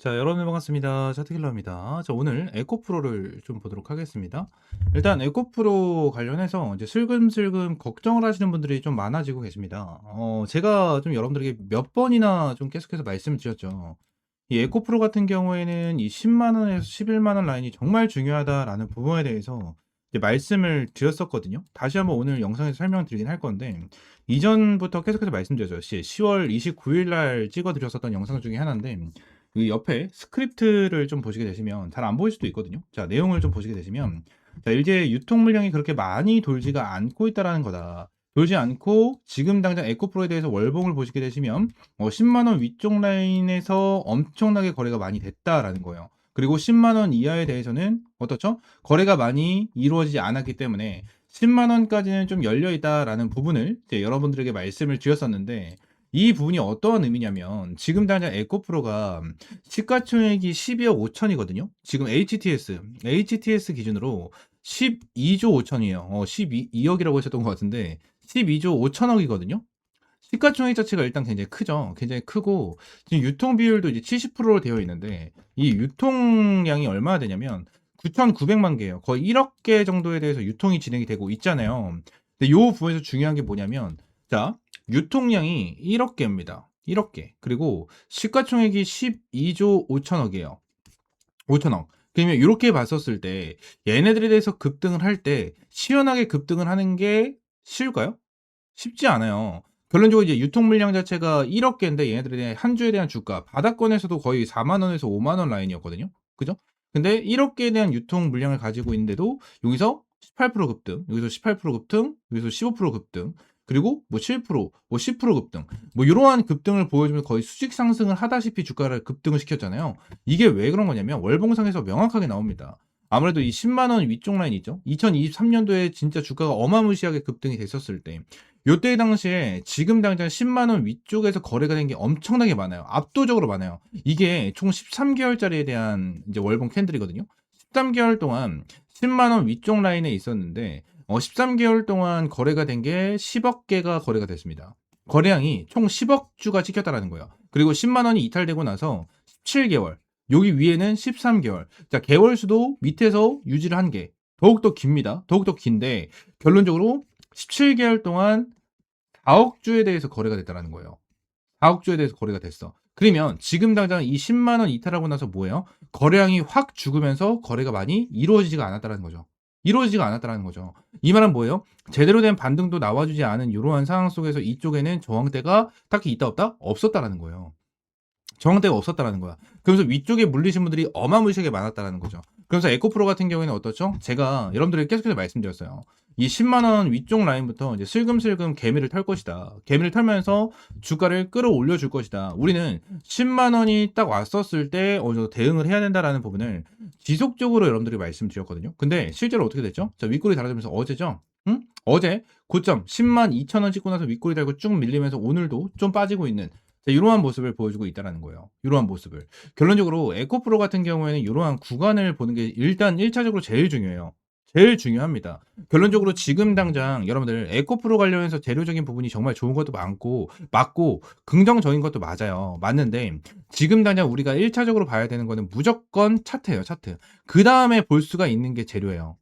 자, 여러분 반갑습니다. 차트킬러입니다. 자, 오늘 에코프로를 좀 보도록 하겠습니다. 일단 에코프로 관련해서 이제 슬금슬금 걱정을 하시는 분들이 좀 많아지고 계십니다. 제가 좀 여러분들에게 몇 번이나 좀 계속해서 말씀을 드렸죠. 이 에코프로 같은 경우에는 이 10만 원에서 11만 원 라인이 정말 중요하다라는 부분에 대해서 이제 말씀을 드렸었거든요. 다시 한번 오늘 영상에서 설명드리긴 할 건데, 이전부터 계속해서 말씀드렸죠. 10월 29일 날 찍어드렸었던 영상 중에 하나인데, 이 옆에 스크립트를 좀 보시게 되시면 잘 안 보일 수도 있거든요. 자, 내용을 좀 보시게 되시면, 자, 이제 유통 물량이 그렇게 많이 돌지가 않고 있다라는 거다. 돌지 않고 지금 당장 에코프로에 대해서 월봉을 보시게 되시면 10만 원 위쪽 라인에서 엄청나게 거래가 많이 됐다라는 거예요. 그리고 10만 원 이하에 대해서는 어떻죠? 거래가 많이 이루어지지 않았기 때문에 10만 원까지는 좀 열려 있다라는 부분을 이제 여러분들에게 말씀을 드렸었는데, 이 부분이 어떠한 의미냐면 지금 당장 에코프로가 시가총액이 12억 5천이거든요. 지금 HTS 기준으로 12조 5천이에요. 12억이라고 하셨던 것 같은데 12조 5천억이거든요. 시가총액 자체가 일단 굉장히 크죠. 굉장히 크고 지금 유통 비율도 이제 70%로 되어 있는데, 이 유통량이 얼마나 되냐면 9,900만 개예요. 거의 1억 개 정도에 대해서 유통이 진행이 되고 있잖아요. 근데 이 부분에서 중요한 게 뭐냐면, 자, 유통량이 1억 개입니다. 1억 개. 그리고 시가총액이 12조 5천억이에요. 5천억. 그러면 이렇게 봤었을 때 얘네들에 대해서 급등을 할 때 시원하게 급등을 하는 게 쉬울까요? 쉽지 않아요. 결론적으로 이제 유통 물량 자체가 1억 개인데 얘네들에 대한 한 주에 대한 주가 바닥권에서도 거의 4만 원에서 5만 원 라인이었거든요. 그죠? 근데 1억 개에 대한 유통 물량을 가지고 있는데도 여기서 18% 급등, 여기서 18% 급등, 여기서 15% 급등, 그리고 뭐 7%, 뭐 10% 급등, 뭐 이러한 급등을 보여주면 거의 수직 상승을 하다시피 주가를 급등을 시켰잖아요. 이게 왜 그런 거냐면 월봉상에서 명확하게 나옵니다. 아무래도 이 10만 원 위쪽 라인 있죠. 2023년도에 진짜 주가가 어마무시하게 급등이 됐었을 때, 요때 당시에 지금 당장 10만 원 위쪽에서 거래가 된 게 엄청나게 많아요. 압도적으로 많아요. 이게 총 13개월짜리에 대한 이제 월봉 캔들이거든요. 13개월 동안 10만 원 위쪽 라인에 있었는데 13개월 동안 거래가 된 게 10억 개가 거래가 됐습니다. 거래량이 총 10억 주가 찍혔다라는 거예요. 그리고 10만 원이 이탈되고 나서 17개월, 여기 위에는 13개월. 자, 개월 수도 밑에서 유지를 한 게 더욱더 깁니다. 더욱더 긴데 결론적으로 17개월 동안 4억 주에 대해서 거래가 됐다라는 거예요. 4억 주에 대해서 거래가 됐어. 그러면 지금 당장 이 10만 원 이탈하고 나서 뭐예요? 거래량이 확 죽으면서 거래가 많이 이루어지지가 않았다라는 거죠. 이루어지지가 않았다라는 거죠. 이 말은 뭐예요? 제대로 된 반등도 나와주지 않은 이러한 상황 속에서 이쪽에는 저항대가 딱히 있다 없다? 없었다라는 거예요. 저항대가 없었다라는 거야. 그러면서 위쪽에 물리신 분들이 어마무시하게 많았다라는 거죠. 그래서 에코프로 같은 경우에는 어떻죠? 제가 여러분들에게 계속해서 말씀드렸어요. 이 10만 원 위쪽 라인부터 이제 슬금슬금 개미를 털 것이다. 개미를 털면서 주가를 끌어올려 줄 것이다. 우리는 10만 원이 딱 왔었을 때 어느 정도 대응을 해야 된다라는 부분을 지속적으로 여러분들이 말씀드렸거든요. 근데 실제로 어떻게 됐죠? 자, 윗꼬리 달아주면서 어제죠? 응? 어제 고점 10만 2천 원 찍고 나서 윗꼬리 달고 쭉 밀리면서 오늘도 좀 빠지고 있는, 자, 이러한 모습을 보여주고 있다는 거예요. 이러한 모습을. 결론적으로 에코프로 같은 경우에는 이러한 구간을 보는 게 일단 1차적으로 제일 중요해요. 제일 중요합니다. 결론적으로 지금 당장 여러분들 에코프로 관련해서 재료적인 부분이 정말 좋은 것도 많고 맞고 긍정적인 것도 맞아요. 맞는데 지금 당장 우리가 1차적으로 봐야 되는 거는 무조건 차트예요. 차트. 그 다음에 볼 수가 있는 게 재료예요.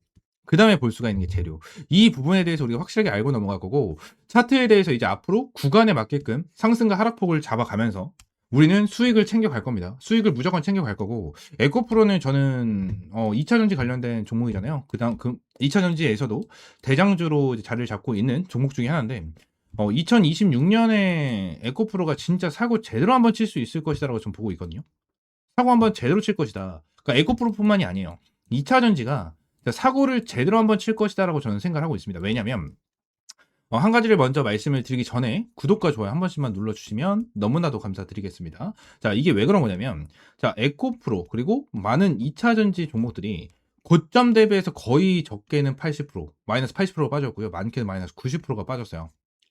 그 다음에 볼 수가 있는 게 재료. 이 부분에 대해서 우리가 확실하게 알고 넘어갈 거고, 차트에 대해서 이제 앞으로 구간에 맞게끔 상승과 하락폭을 잡아가면서 우리는 수익을 챙겨갈 겁니다. 수익을 무조건 챙겨갈 거고, 에코프로는 저는 2차전지 관련된 종목이잖아요. 그다음 2차전지에서도 대장주로 이제 자리를 잡고 있는 종목 중에 하나인데, 2026년에 에코프로가 진짜 사고 제대로 한번 칠 수 있을 것이다라고 좀 보고 있거든요. 사고 한번 제대로 칠 것이다. 그러니까 에코프로뿐만이 아니에요. 2차전지가 사고를 제대로 한번 칠 것이다라고 저는 생각을 하고 있습니다. 왜냐면 한 가지를 먼저 말씀을 드리기 전에 구독과 좋아요 한 번씩만 눌러주시면 너무나도 감사드리겠습니다. 자, 이게 왜 그런 거냐면, 자, 에코프로 그리고 많은 2차전지 종목들이 고점 대비해서 거의 적게는 80%, 마이너스 80%가 빠졌고요. 많게는 마이너스 90%가 빠졌어요.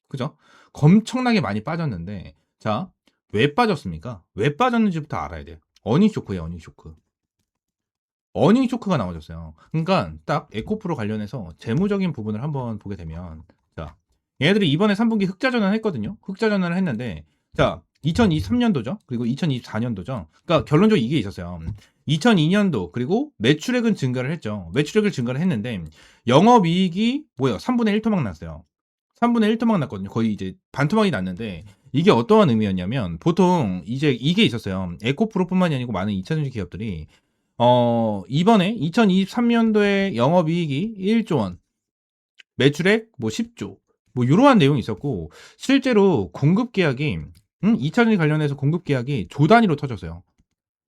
그죠? 엄청나게 많이 빠졌는데, 자, 왜 빠졌습니까? 왜 빠졌는지부터 알아야 돼요. 어닝 쇼크예요, 어닝 쇼크. 어닝 쇼크가 나와줬어요. 그러니까 딱 에코프로 관련해서 재무적인 부분을 한번 보게 되면, 자, 얘네들이 이번에 3분기 흑자 전환을 했거든요. 흑자 전환을 했는데, 자, 2023년도죠. 그리고 2024년도죠. 그러니까 결론적으로 이게 있었어요. 2002년도 그리고 매출액은 증가를 했죠. 매출액을 증가를 했는데 영업이익이 뭐예요? 3분의 1 토막 났어요. 3분의 1 토막 났거든요. 거의 이제 반토막이 났는데 이게 어떠한 의미였냐면 보통 이제 이게 있었어요. 에코프로뿐만이 아니고 많은 2차전지 기업들이 이번에 2023년도에 영업이익이 1조 원, 매출액 뭐 10조 뭐 이러한 내용이 있었고 실제로 공급 계약이 2차전지 관련해서 공급 계약이 조 단위로 터졌어요.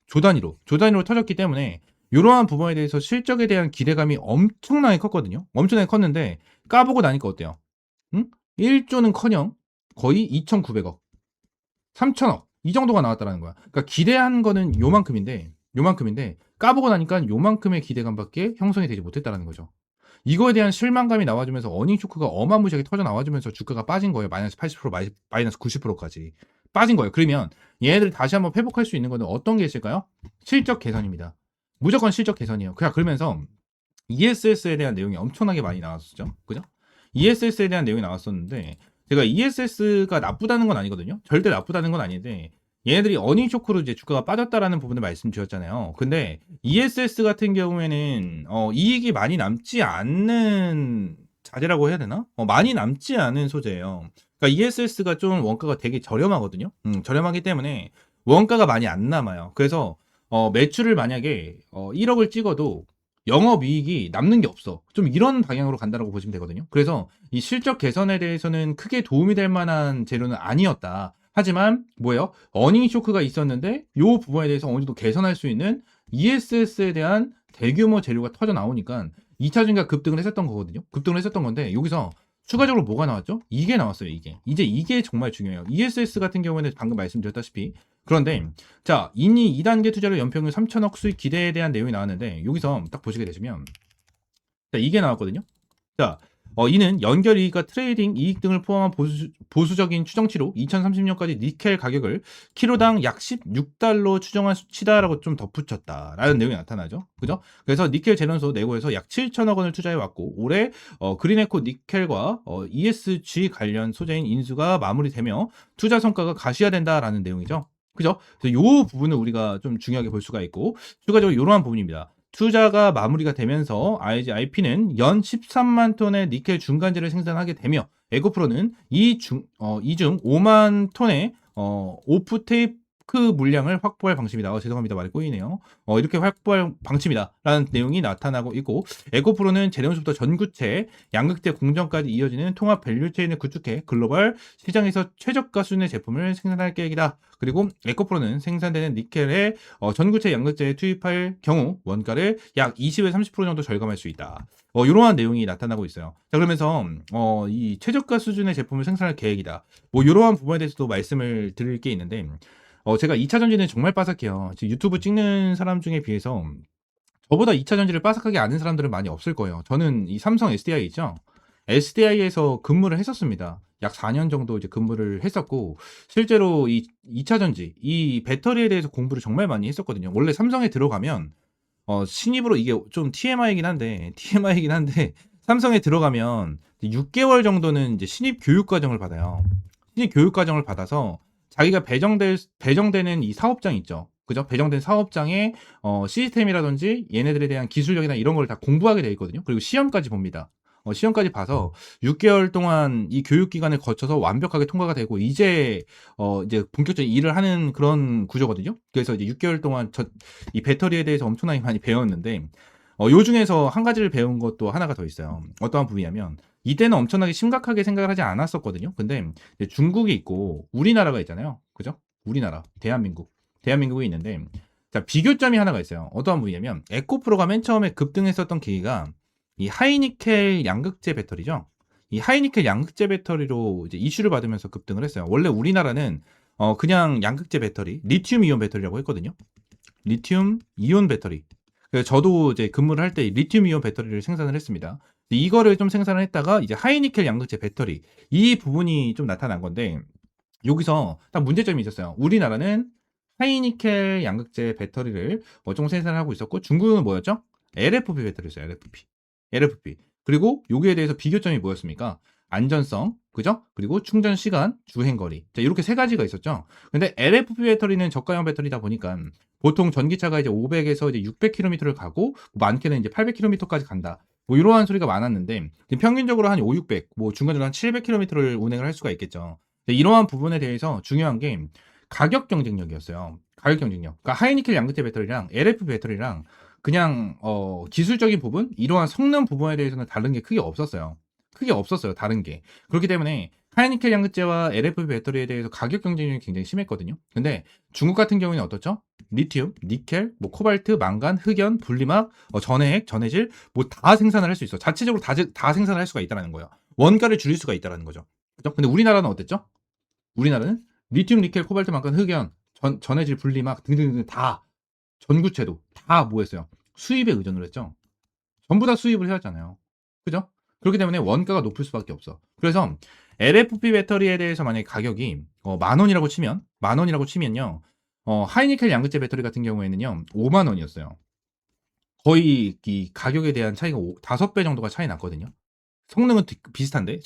조 단위로 터졌기 때문에 이러한 부분에 대해서 실적에 대한 기대감이 엄청나게 컸거든요. 엄청나게 컸는데 까보고 나니까 어때요? 1조는커녕 거의 2,900억, 3천억 이 정도가 나왔다라는 거야. 그러니까 기대한 거는 요만큼인데 까보고 나니까 요만큼의 기대감밖에 형성이 되지 못했다라는 거죠. 이거에 대한 실망감이 나와주면서 어닝 쇼크가 어마무시하게 터져 나와주면서 주가가 빠진 거예요. 마이너스 80%, 마이너스 90%까지 빠진 거예요. 그러면 얘네들이 다시 한번 회복할 수 있는 거는 어떤 게 있을까요? 실적 개선입니다. 무조건 실적 개선이에요. 그러면서 ESS에 대한 내용이 엄청나게 많이 나왔었죠. 그죠? ESS에 대한 내용이 나왔었는데 제가 ESS가 나쁘다는 건 아니거든요. 절대 나쁘다는 건 아닌데 얘네들이 어닝 쇼크로 이제 주가가 빠졌다라는 부분을 말씀드렸잖아요. 근데 ESS 같은 경우에는 이익이 많이 남지 않는 자재라고 해야 되나? 많이 남지 않은 소재예요. 그러니까 ESS가 좀 원가가 되게 저렴하거든요. 저렴하기 때문에 원가가 많이 안 남아요. 그래서 매출을 만약에 1억을 찍어도 영업이익이 남는 게 없어. 좀 이런 방향으로 간다라고 보시면 되거든요. 그래서 이 실적 개선에 대해서는 크게 도움이 될 만한 재료는 아니었다. 하지만 뭐예요? 어닝 쇼크가 있었는데 이 부분에 대해서 어느 정도 개선할 수 있는 ESS에 대한 대규모 재료가 터져 나오니까 2차 전지가 급등을 했었던 거거든요. 급등을 했었던 건데 여기서 추가적으로 뭐가 나왔죠? 이게 나왔어요. 이게 정말 중요해요. ESS 같은 경우에는 방금 말씀드렸다시피 그런데 자, 이니 2단계 투자로 연평균 3천억 수익 기대에 대한 내용이 나왔는데 여기서 딱 보시게 되시면 자, 이게 나왔거든요. 자, 이는 연결 이익과 트레이딩 이익 등을 포함한 보수적인 추정치로 2030년까지 니켈 가격을 키로당 약 16달러 추정한 수치다라고 좀 덧붙였다라는 내용이 나타나죠. 그죠? 그래서 니켈 재련소 내고에서 약 7천억 원을 투자해 왔고 올해 그린에코 니켈과 ESG 관련 소재인 인수가 마무리되며 투자 성과가 가시화된다라는 내용이죠. 그죠? 그래서 이 부분을 우리가 좀 중요하게 볼 수가 있고 추가적으로 이러한 부분입니다. 투자가 마무리가 되면서 IP는 연 13만 톤의 니켈 중간재를 생산하게 되며 에코프로는 이중 5만 톤의 오프테이크 물량을 확보할 방침이다. 죄송합니다. 말이 꼬이네요. 이렇게 확보할 방침이다라는 내용이 나타나고 있고 에코프로는 재련소부터 전구체, 양극재 공정까지 이어지는 통합 밸류체인을 구축해 글로벌 시장에서 최저가 수준의 제품을 생산할 계획이다. 그리고 에코프로는 생산되는 니켈의 전구체 양극재에 투입할 경우 원가를 약 20에서 30% 정도 절감할 수 있다. 이러한 내용이 나타나고 있어요. 자, 그러면서 이 최저가 수준의 제품을 생산할 계획이다. 뭐 이러한 부분에 대해서도 말씀을 드릴 게 있는데 제가 2차 전지는 정말 빠삭해요. 지금 유튜브 찍는 사람 중에 비해서 저보다 2차 전지를 빠삭하게 아는 사람들은 많이 없을 거예요. 저는 이 삼성 SDI 있죠? SDI에서 근무를 했었습니다. 약 4년 정도 이제 근무를 했었고, 실제로 이 2차 전지, 이 배터리에 대해서 공부를 정말 많이 했었거든요. 원래 삼성에 들어가면, 신입으로 이게 좀 TMI이긴 한데, 삼성에 들어가면 6개월 정도는 이제 신입 교육 과정을 받아요. 신입 교육 과정을 받아서 자기가 배정되는 이 사업장 있죠. 그죠? 배정된 사업장의 시스템이라든지 얘네들에 대한 기술력이나 이런 걸 다 공부하게 돼 있거든요. 그리고 시험까지 봅니다. 시험까지 봐서 6개월 동안 이 교육 기간을 거쳐서 완벽하게 통과가 되고 이제 본격적인 일을 하는 그런 구조거든요. 그래서 이제 6개월 동안 이 배터리에 대해서 엄청나게 많이 배웠는데 요 중에서 한 가지를 배운 것도 하나가 더 있어요. 어떠한 부분이냐면 이때는 엄청나게 심각하게 생각을 하지 않았었거든요. 근데 중국이 있고 우리나라가 있잖아요. 그죠? 우리나라, 대한민국이 있는데 자, 비교점이 하나가 있어요. 어떠한 부분이냐면 에코프로가 맨 처음에 급등했었던 계기가 이 하이니켈 양극재 배터리죠. 이 하이니켈 양극재 배터리로 이제 이슈를 받으면서 급등을 했어요. 원래 우리나라는 그냥 양극재 배터리, 리튬 이온 배터리라고 했거든요. 리튬 이온 배터리. 그래서 저도 이제 근무를 할 때 리튬 이온 배터리를 생산을 했습니다. 이거를 좀 생산을 했다가 이제 하이니켈 양극재 배터리 이 부분이 좀 나타난 건데 여기서 딱 문제점이 있었어요. 우리나라는 하이니켈 양극재 배터리를 좀 생산을 하고 있었고 중국은 뭐였죠? LFP 배터리였어요. LFP. 그리고 여기에 대해서 비교점이 뭐였습니까? 안전성, 그죠? 그리고 충전 시간, 주행 거리. 자, 이렇게 세 가지가 있었죠. 근데 LFP 배터리는 저가형 배터리다 보니까 보통 전기차가 이제 500에서 이제 600km를 가고 많게는 이제 800km까지 간다. 뭐 이러한 소리가 많았는데 평균적으로 한 5, 600, 뭐 중간적으로 한 700km를 운행을 할 수가 있겠죠. 이러한 부분에 대해서 중요한 게 가격 경쟁력이었어요. 가격 경쟁력. 그러니까 하이니켈 양극재 배터리랑 LFP 배터리랑 그냥 기술적인 부분, 이러한 성능 부분에 대해서는 다른 게 크게 없었어요. 크게 없었어요. 다른 게. 그렇기 때문에 하이니켈 양극재와 LFP 배터리에 대해서 가격 경쟁력이 굉장히 심했거든요. 근데 중국 같은 경우에는 어떻죠? 리튬, 니켈, 뭐 코발트, 망간, 흑연, 분리막, 전해액, 전해질 뭐 다 생산을 할 수 있어. 자체적으로 다 생산을 할 수가 있다는 거예요. 원가를 줄일 수가 있다는 거죠. 그죠? 근데 우리나라는 어땠죠? 우리나라는 리튬, 니켈, 코발트, 망간, 흑연, 전해질, 분리막 등등등 다 전구체도 다 뭐 했어요? 수입에 의존을 했죠. 전부 다 수입을 해왔잖아요. 그죠? 그렇기 때문에 원가가 높을 수밖에 없어. 그래서 LFP 배터리에 대해서 만약에 가격이 만 원이라고 치면 만 원이라고 치면요. 하이니켈 양극재 배터리 같은 경우에는요. 5만 원이었어요. 거의 이 가격에 대한 차이가 5배 정도가 차이 났거든요. 성능은 비슷한데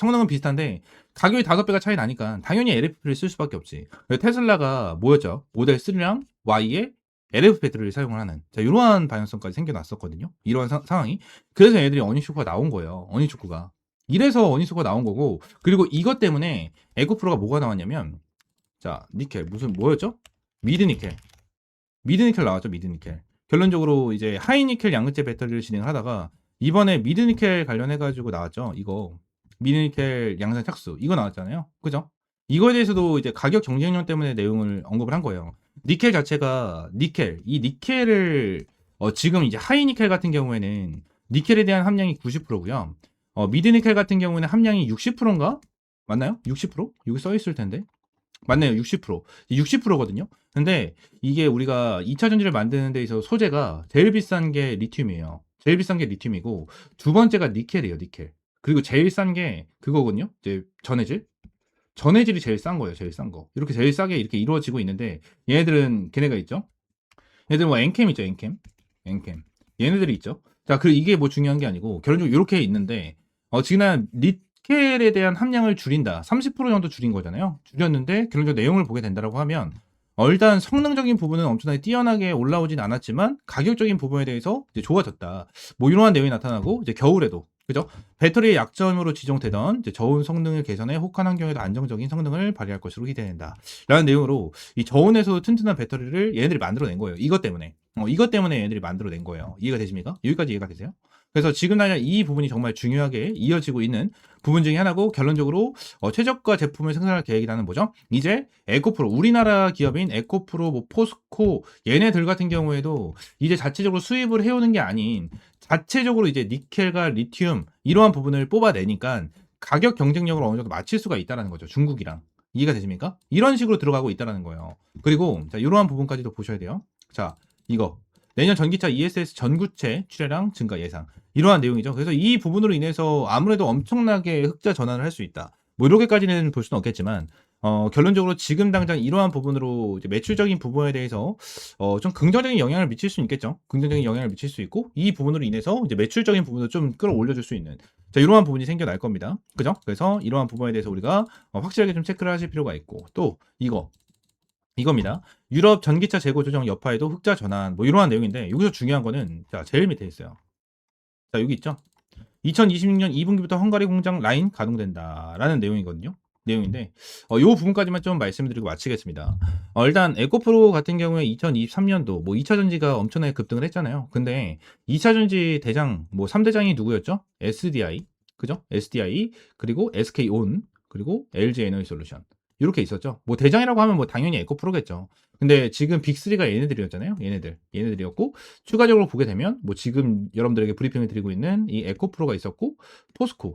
가격이 5배가 차이 나니까 당연히 LFP를 쓸 수밖에 없지. 테슬라가 뭐였죠? 모델 3랑 Y에 LFP 배터리를 사용을 하는, 자, 이러한 방향성까지 생겨났었거든요. 이러한 상황이. 그래서 얘들이 어니쇼크가 나온 거예요. 어니쇼크가. 이래서 어니쇼크가 나온 거고, 그리고 이것 때문에 에코프로가 뭐가 나왔냐면, 자, 니켈 무슨 뭐였죠? 미드니켈. 미드니켈 나왔죠. 미드니켈. 결론적으로 이제 하이니켈 양극재 배터리를 진행을 하다가 이번에 미드니켈 관련해 가지고 나왔죠. 이거 미드니켈 양산 착수 이거 나왔잖아요. 그죠? 이거에 대해서도 이제 가격 경쟁력 때문에 내용을 언급을 한 거예요. 니켈 자체가 이 니켈을 지금 이제 하이니켈 같은 경우에는 니켈에 대한 함량이 90%고요. 미드니켈 같은 경우에는 함량이 60%인가? 맞나요? 60%? 여기 써 있을 텐데. 맞네요. 60%. 60%거든요. 근데 이게 우리가 2차 전지를 만드는 데 있어서 소재가 제일 비싼 게 리튬이에요. 제일 비싼 게 리튬이고 두 번째가 니켈이에요. 니켈. 그리고 제일 싼 게 그거거든요. 이제 전해질. 전해질이 제일 싼 거예요. 제일 싼 거. 이렇게 제일 싸게 이렇게 이루어지고 있는데 얘네들은 걔네가 있죠. 얘들 뭐 엔캠 있죠. 엔캠. 엔캠. 얘네들이 있죠. 자, 그리고 이게 뭐 중요한 게 아니고 결론적으로 이렇게 있는데 지금 니켈에 대한 함량을 줄인다. 30% 정도 줄인 거잖아요. 줄였는데 결론적으로 내용을 보게 된다라고 하면 일단 성능적인 부분은 엄청나게 뛰어나게 올라오진 않았지만 가격적인 부분에 대해서 이제 좋아졌다. 뭐 이러한 내용이 나타나고 이제 겨울에도 그죠? 배터리의 약점으로 지정되던 이제 저온 성능을 개선해 혹한 환경에도 안정적인 성능을 발휘할 것으로 기대된다. 라는 내용으로 이 저온에서 튼튼한 배터리를 얘네들이 만들어낸 거예요. 이것 때문에. 이것 때문에 얘네들이 만들어낸 거예요. 이해가 되십니까? 여기까지 이해가 되세요? 그래서 지금 당장 이 부분이 정말 중요하게 이어지고 있는 부분 중에 하나고 결론적으로 최저가 제품을 생산할 계획이라는 뭐죠? 이제 에코프로 우리나라 기업인 에코프로 뭐 포스코 얘네들 같은 경우에도 이제 자체적으로 수입을 해오는 게 아닌 자체적으로 이제 니켈과 리튬 이러한 부분을 뽑아내니까 가격 경쟁력을 어느 정도 맞출 수가 있다는 거죠. 중국이랑. 이해가 되십니까? 이런 식으로 들어가고 있다는 거예요. 그리고 자, 이러한 부분까지도 보셔야 돼요. 자, 이거 내년 전기차 ESS 전구체 출하량 증가 예상. 이러한 내용이죠. 그래서 이 부분으로 인해서 아무래도 엄청나게 흑자 전환을 할 수 있다. 뭐 이렇게까지는 볼 수는 없겠지만 결론적으로 지금 당장 이러한 부분으로 이제 매출적인 부분에 대해서 좀 긍정적인 영향을 미칠 수 있겠죠. 긍정적인 영향을 미칠 수 있고 이 부분으로 인해서 이제 매출적인 부분도 좀 끌어올려줄 수 있는 자 이러한 부분이 생겨날 겁니다. 그죠? 그래서 이러한 부분에 대해서 우리가 확실하게 좀 체크를 하실 필요가 있고 또 이겁니다. 유럽 전기차 재고 조정 여파에도 흑자 전환 뭐 이러한 내용인데 여기서 중요한 거는 자 제일 밑에 있어요. 자 여기 있죠. 2026년 2분기부터 헝가리 공장 라인 가동된다라는 내용이거든요. 내용인데 이 부분까지만 좀 말씀드리고 마치겠습니다. 일단 에코프로 같은 경우에 2023년도 뭐 2차 전지가 엄청나게 급등을 했잖아요. 근데 2차 전지 대장 뭐 3대장이 누구였죠? SDI 그죠? SDI 그리고 SK온 그리고 LG 에너지 솔루션 이렇게 있었죠. 뭐 대장이라고 하면 뭐 당연히 에코프로겠죠. 근데 지금 빅3가 얘네들이었잖아요. 얘네들이었고 추가적으로 보게 되면 뭐 지금 여러분들에게 브리핑을 드리고 있는 이 에코프로가 있었고 포스코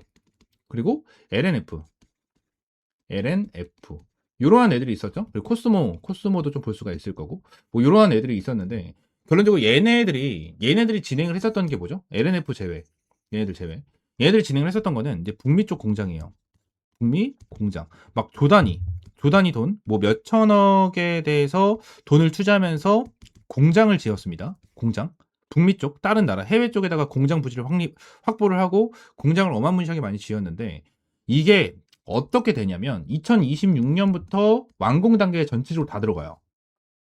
그리고 LNF 이러한 애들이 있었죠. 그리고 코스모도 좀 볼 수가 있을 거고 뭐 이러한 애들이 있었는데 결론적으로 얘네들이 진행을 했었던 게 뭐죠? LNF 제외 얘네들이 진행을 했었던 거는 이제 북미 쪽 공장이에요. 북미 공장 막 조단위 돈 뭐 몇천억에 대해서 돈을 투자하면서 공장을 지었습니다. 공장 북미 쪽 다른 나라 해외 쪽에다가 공장 부지를 확보를 하고 공장을 어마무시하게 많이 지었는데 이게 어떻게 되냐면 2026년부터 완공 단계에 전체적으로 다 들어가요.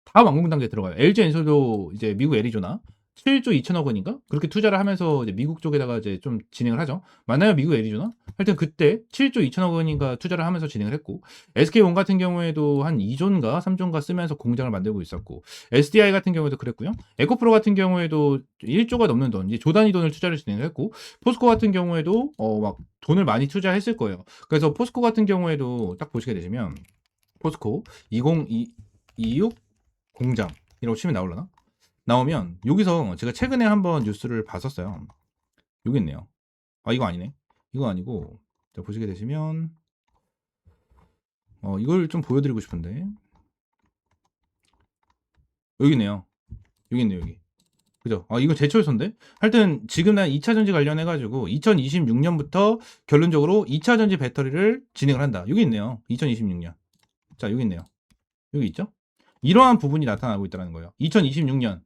다 완공 단계에 들어가요. LG 엔솔도 이제 미국 애리조나 7조 2천억 원인가? 그렇게 투자를 하면서 이제 미국 쪽에다가 이제 좀 진행을 하죠. 맞나요? 미국 애리조나? 하여튼 그때 7조 2천억 원인가 투자를 하면서 진행을 했고, SK온 같은 경우에도 한 2조인가 3조인가 쓰면서 공장을 만들고 있었고, SDI 같은 경우에도 그랬고요. 에코프로 같은 경우에도 1조가 넘는 돈, 이제 조 단위 돈을 투자를 진행을 했고, 포스코 같은 경우에도 막 돈을 많이 투자했을 거예요. 그래서 포스코 같은 경우에도 딱 보시게 되시면 포스코 2026 공장이라고 치면 나오려나? 나오면 여기서 제가 최근에 한번 뉴스를 봤었어요. 여기 있네요. 아, 이거 아니네. 이거 아니고, 자, 보시게 되시면 이걸 좀 보여드리고 싶은데 여기 있네요. 여기 있네요. 여기. 그죠? 이거 제철소인데? 하여튼 지금 난 2차 전지 관련해 가지고 2026년부터 결론적으로 2차 전지 배터리를 진행을 한다. 여기 있네요. 2026년. 자, 여기 있네요. 여기 있죠? 이러한 부분이 나타나고 있다는 거예요. 2026년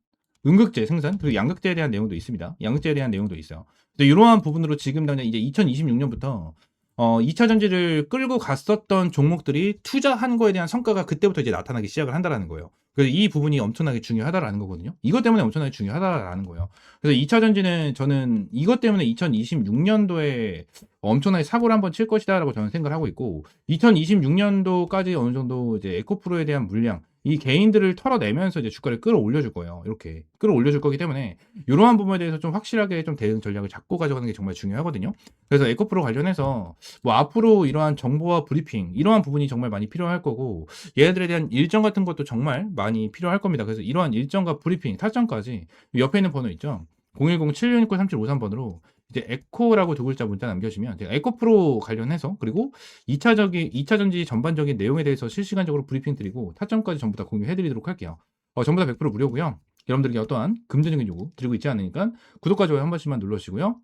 음극재 생산 그리고 양극재에 대한 내용도 있습니다. 양극재에 대한 내용도 있어요. 이러한 부분으로 지금 당장 이제 2026년부터 2차 전지를 끌고 갔었던 종목들이 투자한 거에 대한 성과가 그때부터 이제 나타나기 시작을 한다라는 거예요. 그래서 이 부분이 엄청나게 중요하다라는 거거든요. 이것 때문에 엄청나게 중요하다라는 거예요. 그래서 2차 전지는 저는 이것 때문에 2026년도에 엄청나게 사고를 한번 칠 것이다라고 저는 생각을 하고 있고, 2026년도까지 어느 정도 이제 에코프로에 대한 물량, 이 개인들을 털어내면서 이제 주가를 끌어올려줄 거예요. 이렇게 끌어올려줄 거기 때문에 이러한 부분에 대해서 좀 확실하게 좀 대응 전략을 잡고 가져가는 게 정말 중요하거든요. 그래서 에코프로 관련해서 뭐 앞으로 이러한 정보와 브리핑 이러한 부분이 정말 많이 필요할 거고, 얘네들에 대한 일정 같은 것도 정말 많이 필요할 겁니다. 그래서 이러한 일정과 브리핑 타점까지 옆에 있는 번호 있죠. 010-7669-3753번으로 이제 에코라고 두 글자 문자 남겨주시면 제가 에코프로 관련해서 그리고 2차 전지 전반적인 내용에 대해서 실시간적으로 브리핑 드리고 타점까지 전부 다 공유해 드리도록 할게요. 전부 다 100% 무료고요. 여러분들에게 어떠한 금전적인 요구 드리고 있지 않으니까 구독과 좋아요 한 번씩만 눌러주시고요.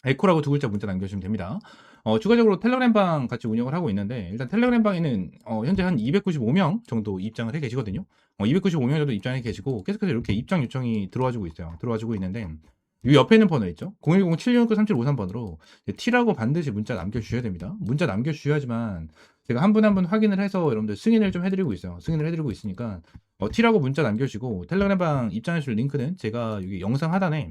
에코라고 두 글자 문자 남겨주시면 됩니다. 추가적으로 텔레그램방 같이 운영을 하고 있는데, 일단 텔레그램방에는 현재 한 295명 정도 입장을 해 계시거든요. 295명 정도 입장해 계시고 계속해서 이렇게 입장 요청이 들어와주고 있어요. 들어와주고 있는데 이 옆에 있는 번호 있죠? 010-7669-3753번으로 T라고 반드시 문자 남겨주셔야 됩니다. 문자 남겨주셔야지만 제가 한 분 한 분 확인을 해서 여러분들 승인을 좀 해드리고 있어요. 승인을 해드리고 있으니까 T라고 문자 남겨주시고, 텔레그램방 입장하실 링크는 제가 여기 영상 하단에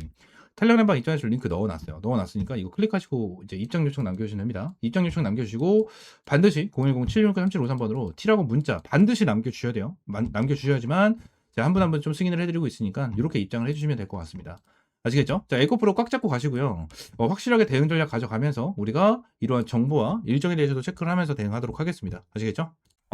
텔레그램방 입장하실 링크 넣어놨으니까 이거 클릭하시고 이제 입장 요청 남겨주시면 됩니다. 입장 요청 남겨주시고 반드시 010-7669-3753번으로 T라고 문자 반드시 남겨주셔야 돼요. 남겨주셔야지만 제가 한 분 한 분 좀 승인을 해드리고 있으니까 이렇게 입장을 해주시면 될 것 같습니다. 아시겠죠? 자, 에코프로 꽉 잡고 가시고요. 확실하게 대응 전략 가져가면서 우리가 이러한 정보와 일정에 대해서도 체크를 하면서 대응하도록 하겠습니다. 아시겠죠?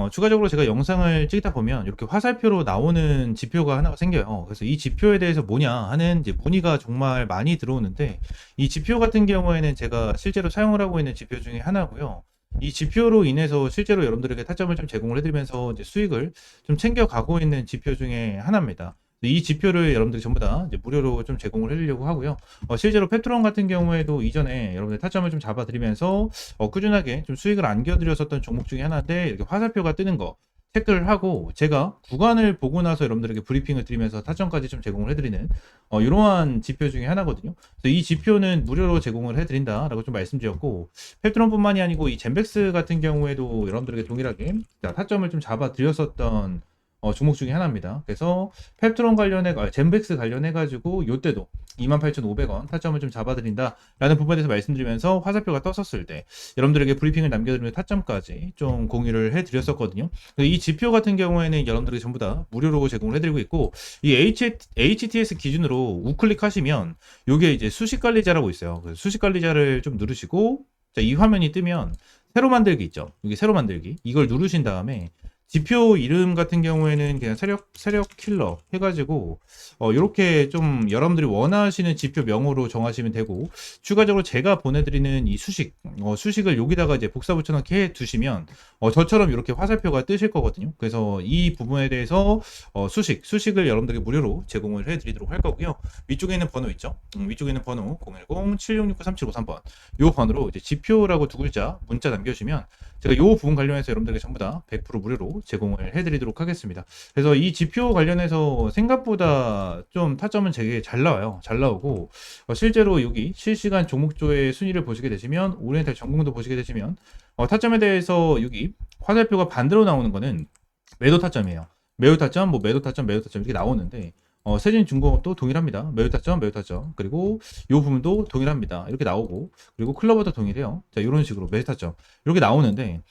추가적으로 제가 영상을 찍다 보면 이렇게 화살표로 나오는 지표가 하나가 생겨요. 그래서 이 지표에 대해서 뭐냐 하는 이제 문의가 정말 많이 들어오는데, 이 지표 같은 경우에는 제가 실제로 사용을 하고 있는 지표 중에 하나고요. 이 지표로 인해서 실제로 여러분들에게 타점을 좀 제공을 해드리면서 이제 수익을 좀 챙겨가고 있는 지표 중에 하나입니다. 이 지표를 여러분들이 전부 다 이제 무료로 좀 제공을 해드리려고 하고요. 실제로 페트론 같은 경우에도 이전에 여러분들 타점을 좀 잡아드리면서 꾸준하게 좀 수익을 안겨드렸었던 종목 중에 하나인데, 이렇게 화살표가 뜨는 거 체크를 하고 제가 구간을 보고 나서 여러분들에게 브리핑을 드리면서 타점까지 좀 제공을 해드리는 이러한 지표 중에 하나거든요. 그래서 이 지표는 무료로 제공을 해드린다라고 좀 말씀드렸고, 페트론뿐만이 아니고 이 젠백스 같은 경우에도 여러분들에게 동일하게 타점을 좀 잡아드렸었던 종목 중에 하나입니다. 그래서 펩트론 젠백스 관련해가지고 요때도 28,500원 타점을 좀 잡아드린다라는 부분에 대해서 말씀드리면서 화살표가 떴었을 때 여러분들에게 브리핑을 남겨드리는 타점까지 좀 공유를 해드렸었거든요. 이 지표 같은 경우에는 여러분들에게 전부 다 무료로 제공을 해드리고 있고, 이 HTS 기준으로 우클릭하시면 요게 이제 수식관리자라고 있어요. 수식관리자를 좀 누르시고, 자, 이 화면이 뜨면 새로 만들기 있죠. 여기 새로 만들기 이걸 누르신 다음에 지표 이름 같은 경우에는 그냥 세력 킬러 해가지고 이렇게 좀 여러분들이 원하시는 지표 명으로 정하시면 되고, 추가적으로 제가 보내드리는 이 수식을 여기다가 이제 복사 붙여넣기 해 두시면 저처럼 이렇게 화살표가 뜨실 거거든요. 그래서 이 부분에 대해서 수식을 여러분들에게 무료로 제공을 해드리도록 할 거고요. 위쪽에 있는 번호 있죠? 위쪽에 있는 번호 010-7669-3753번 이 번호로 이제 지표라고 두 글자 문자 남겨주시면 제가 이 부분 관련해서 여러분들에게 전부 다 100% 무료로 제공을 해드리도록 하겠습니다. 그래서 이 지표 관련해서 생각보다 좀 타점은 되게 잘 나와요. 잘 나오고 실제로 여기 실시간 종목조의 순위를 보시게 되시면 오리엔탈 전공도 보시게 되시면 타점에 대해서 여기 화살표가 반대로 나오는 거는 매도 타점이에요. 매도 타점, 뭐 매도 타점, 매도 타점 이렇게 나오는데 세진중공업도 동일합니다. 매도 타점, 매도 타점. 그리고 이 부분도 동일합니다. 이렇게 나오고 그리고 클로버도 동일해요. 자, 이런 식으로 매도 타점 이렇게 나오는데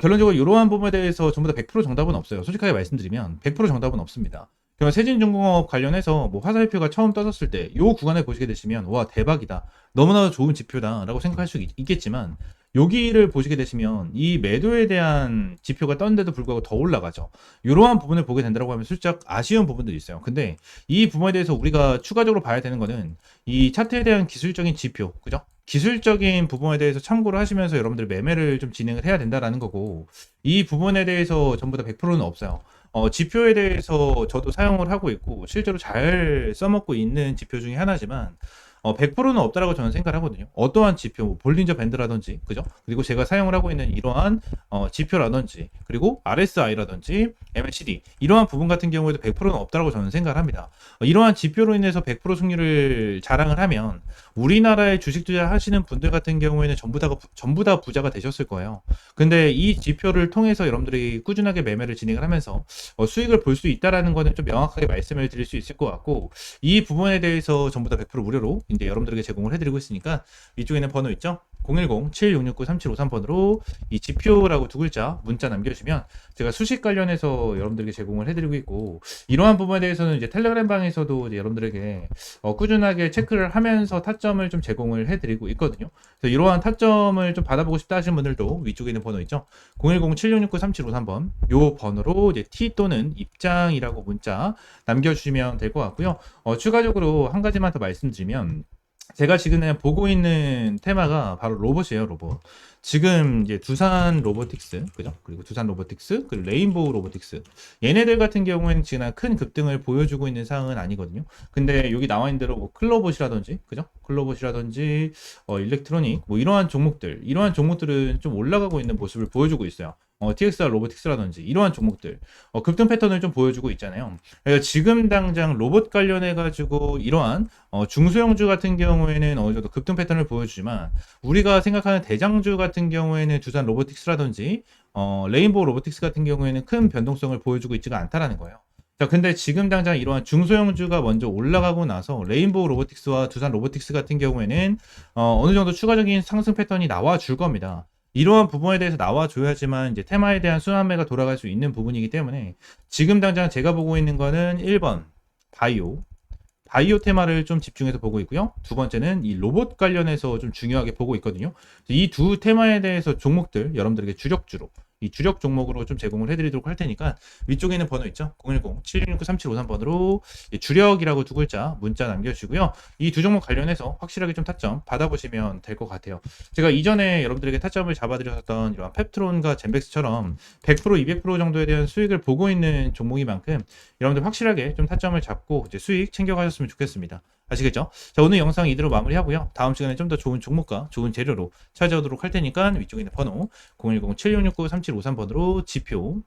결론적으로 이러한 부분에 대해서 전부 다 100% 정답은 없어요. 솔직하게 말씀드리면 100% 정답은 없습니다. 그러면 세진중공업 관련해서 뭐 화살표가 처음 떠졌을 때 이 구간에 보시게 되시면 와 대박이다. 너무나도 좋은 지표다라고 생각할 수 있겠지만 여기를 보시게 되시면 이 매도에 대한 지표가 떴는데도 불구하고 더 올라가죠. 이러한 부분을 보게 된다고 하면 슬쩍 아쉬운 부분들이 있어요. 근데 이 부분에 대해서 우리가 추가적으로 봐야 되는 거는 이 차트에 대한 기술적인 지표, 그죠? 기술적인 부분에 대해서 참고를 하시면서 여러분들 매매를 좀 진행을 해야 된다라는 거고 이 부분에 대해서 전부 다 100%는 없어요. 지표에 대해서 저도 사용을 하고 있고 실제로 잘 써먹고 있는 지표 중에 하나지만 100%는 없다라고 저는 생각을 하거든요. 어떠한 지표, 뭐 볼린저 밴드라든지, 그죠? 그리고 제가 사용을 하고 있는 이러한 지표라든지, 그리고 RSI라든지, MACD 이러한 부분 같은 경우에도 100%는 없다라고 저는 생각을 합니다. 이러한 지표로 인해서 100% 승률을 자랑을 하면 우리나라에 주식 투자하시는 분들 같은 경우에는 전부 다 부자가 되셨을 거예요. 근데 이 지표를 통해서 여러분들이 꾸준하게 매매를 진행을 하면서 수익을 볼 수 있다라는 거는 좀 명확하게 말씀을 드릴 수 있을 것 같고 이 부분에 대해서 전부 다 100% 무료로 이제 여러분들에게 제공을 해드리고 있으니까 이쪽에는 번호 있죠? 010-7669-3753번으로 이 지표라고 두 글자 문자 남겨주시면 제가 수식 관련해서 여러분들에게 제공을 해드리고 있고 이러한 부분에 대해서는 이제 텔레그램 방에서도 이제 여러분들에게 꾸준하게 체크를 하면서 타점을 좀 제공을 해드리고 있거든요. 그래서 이러한 타점을 좀 받아보고 싶다 하시는 분들도 위쪽에 있는 번호 있죠? 010-7669-3753번 요 번호로 이제 T 또는 입장이라고 문자 남겨주시면 될 것 같고요. 추가적으로 한 가지만 더 말씀드리면 제가 지금 보고 있는 테마가 바로 로봇이에요, 로봇. 지금 이제 두산 로보틱스, 그죠? 그리고 두산 로보틱스, 그리고 레인보우 로보틱스. 얘네들 같은 경우에는 지금 큰 급등을 보여주고 있는 상황은 아니거든요. 근데 여기 나와 있는 대로 뭐 클로봇이라든지, 그죠? 클로봇이라든지, 일렉트로닉, 뭐 이러한 종목들은 좀 올라가고 있는 모습을 보여주고 있어요. TXR 로보틱스라든지 이러한 종목들 급등 패턴을 좀 보여주고 있잖아요. 그래서 지금 당장 로봇 관련해 가지고 이러한 중소형주 같은 경우에는 어느 정도 급등 패턴을 보여주지만 우리가 생각하는 대장주 같은 경우에는 두산 로보틱스라든지 레인보우 로보틱스 같은 경우에는 큰 변동성을 보여주고 있지가 않다라는 거예요. 자, 근데 지금 당장 이러한 중소형주가 먼저 올라가고 나서 레인보우 로보틱스와 두산 로보틱스 같은 경우에는 어느 정도 추가적인 상승 패턴이 나와 줄 겁니다. 이러한 부분에 대해서 나와줘야지만 이제 테마에 대한 순환매가 돌아갈 수 있는 부분이기 때문에 지금 당장 제가 보고 있는 거는 1번 바이오 테마를 좀 집중해서 보고 있고요. 두 번째는 이 로봇 관련해서 좀 중요하게 보고 있거든요. 이 두 테마에 대해서 종목들 여러분들에게 주력주로 이 주력 종목으로 좀 제공을 해드리도록 할 테니까 위쪽에 있는 번호 있죠? 010-7669-3753번으로 주력이라고 두 글자 문자 남겨주시고요. 이 두 종목 관련해서 확실하게 좀 타점 받아보시면 될 것 같아요. 제가 이전에 여러분들에게 타점을 잡아드렸던 이런 펩트론과 젠백스처럼 100%, 200% 정도에 대한 수익을 보고 있는 종목인 만큼 여러분들 확실하게 좀 타점을 잡고 이제 수익 챙겨가셨으면 좋겠습니다. 아시겠죠? 자, 오늘 영상 이대로 마무리하고요. 다음 시간에 좀 더 좋은 종목과 좋은 재료로 찾아오도록 할 테니까 위쪽에 있는 번호 010-7669-3753번으로 지표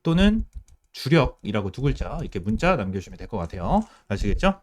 또는 주력이라고 두 글자 이렇게 문자 남겨주시면 될 것 같아요. 아시겠죠?